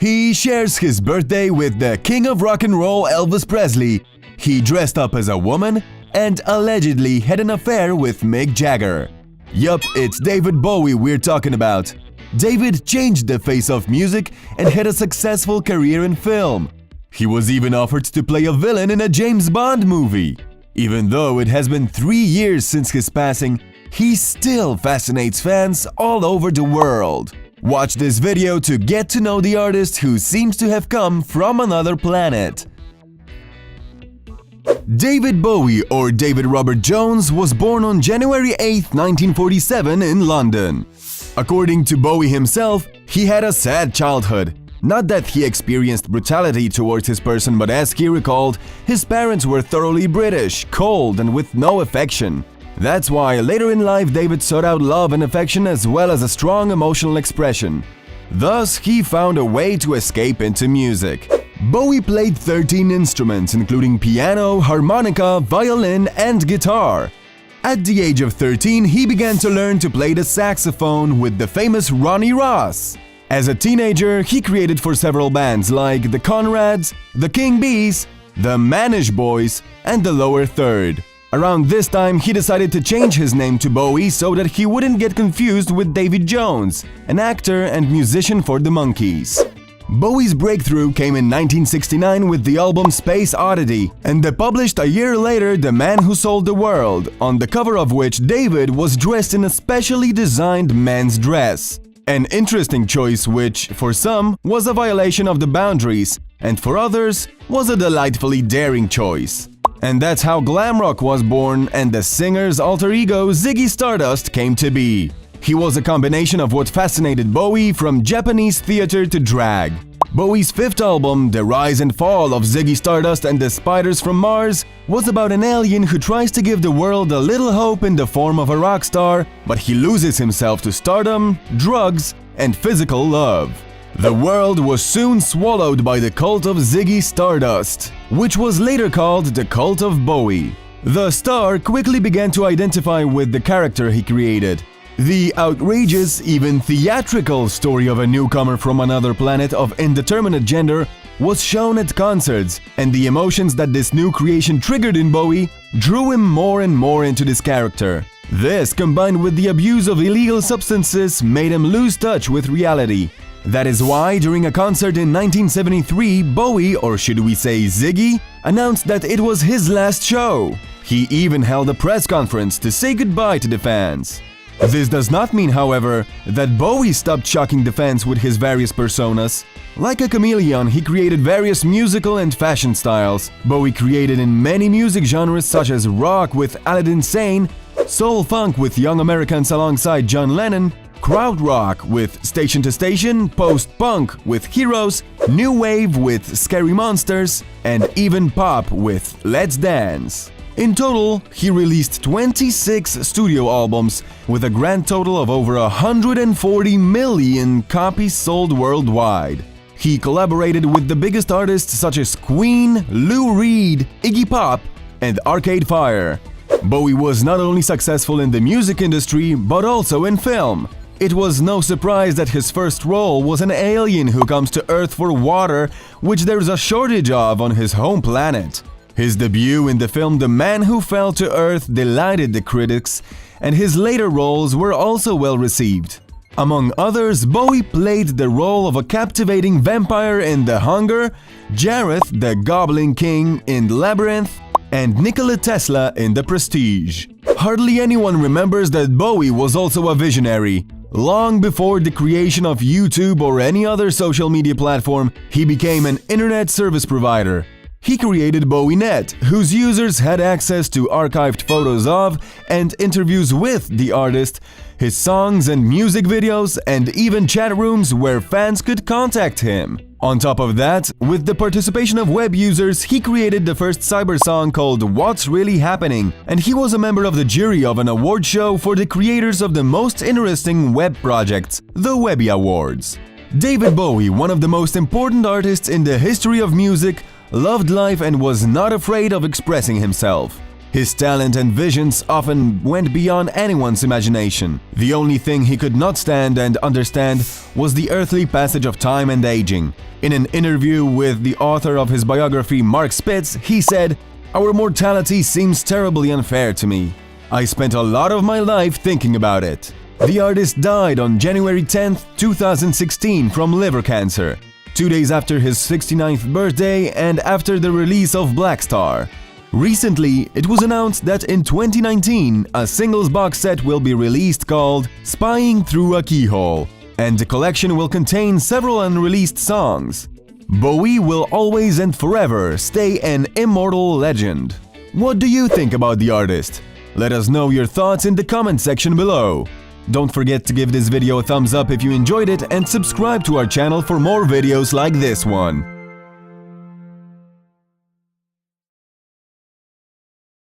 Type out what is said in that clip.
He shares his birthday with the king of rock and roll Elvis Presley. He dressed up as a woman and allegedly had an affair with Mick Jagger. Yup, it's David Bowie we're talking about. David changed the face of music and had a successful career in film. He was even offered to play a villain in a James Bond movie. Even though it has been 3 years since his passing, he still fascinates fans all over the world. Watch this video to get to know the artist who seems to have come from another planet. David Bowie, or David Robert Jones, was born on January 8, 1947 in London. According to Bowie himself, he had a sad childhood. Not that he experienced brutality towards his person, but as he recalled, his parents were thoroughly British, cold, and with no affection. That's why later in life David sought out love and affection as well as a strong emotional expression. Thus, he found a way to escape into music. Bowie played 13 instruments, including piano, harmonica, violin, and guitar. At the age of 13, he began to learn to play the saxophone with the famous Ronnie Ross. As a teenager, he created for several bands like the Conrads, the King Bees, the Manish Boys, and the Lower Third. Around this time, he decided to change his name to Bowie so that he wouldn't get confused with David Jones, an actor and musician for the Monkees. Bowie's breakthrough came in 1969 with the album Space Oddity, and they published a year later The Man Who Sold the World, on the cover of which David was dressed in a specially designed men's dress. An interesting choice which, for some, was a violation of the boundaries, and for others, was a delightfully daring choice. And that's how glam rock was born and the singer's alter ego Ziggy Stardust came to be. He was a combination of what fascinated Bowie, from Japanese theater to drag. Bowie's fifth album, The Rise and Fall of Ziggy Stardust and the Spiders from Mars, was about an alien who tries to give the world a little hope in the form of a rock star, but he loses himself to stardom, drugs, and physical love. The world was soon swallowed by the cult of Ziggy Stardust, which was later called the cult of Bowie. The star quickly began to identify with the character he created. The outrageous, even theatrical story of a newcomer from another planet of indeterminate gender was shown at concerts, and the emotions that this new creation triggered in Bowie drew him more and more into this character. This, combined with the abuse of illegal substances, made him lose touch with reality. That is why, during a concert in 1973, Bowie, or should we say Ziggy, announced that it was his last show. He even held a press conference to say goodbye to the fans. This does not mean, however, that Bowie stopped shocking the fans with his various personas. Like a chameleon, he created various musical and fashion styles. Bowie created in many music genres such as rock with Aladdin Sane, soul funk with Young Americans alongside John Lennon, krautrock with Station to Station, post-punk with Heroes, new wave with Scary Monsters, and even pop with Let's Dance. In total, he released 26 studio albums, with a grand total of over 140 million copies sold worldwide. He collaborated with the biggest artists such as Queen, Lou Reed, Iggy Pop, and Arcade Fire. Bowie was not only successful in the music industry, but also in film. It was no surprise that his first role was an alien who comes to Earth for water, which there's a shortage of on his home planet. His debut in the film The Man Who Fell to Earth delighted the critics, and his later roles were also well received. Among others, Bowie played the role of a captivating vampire in The Hunger, Jareth the Goblin King in Labyrinth, and Nikola Tesla in The Prestige. Hardly anyone remembers that Bowie was also a visionary. Long before the creation of YouTube or any other social media platform, he became an internet service provider. He created BowieNet, whose users had access to archived photos of and interviews with the artist, his songs and music videos, and even chat rooms where fans could contact him. On top of that, with the participation of web users, he created the first cyber song called What's Really Happening, and he was a member of the jury of an award show for the creators of the most interesting web projects, the Webby Awards. David Bowie, one of the most important artists in the history of music, loved life and was not afraid of expressing himself. His talent and visions often went beyond anyone's imagination. The only thing he could not stand and understand was the earthly passage of time and aging. In an interview with the author of his biography, Mark Spitz, he said, "Our mortality seems terribly unfair to me. I spent a lot of my life thinking about it." The artist died on January 10, 2016 from liver cancer, 2 days after his 69th birthday and after the release of Black Star. Recently, it was announced that in 2019, a singles box set will be released called Spying Through a Keyhole, and the collection will contain several unreleased songs. Bowie will always and forever stay an immortal legend. What do you think about the artist? Let us know your thoughts in the comment section below. Don't forget to give this video a thumbs up if you enjoyed it and subscribe to our channel for more videos like this one.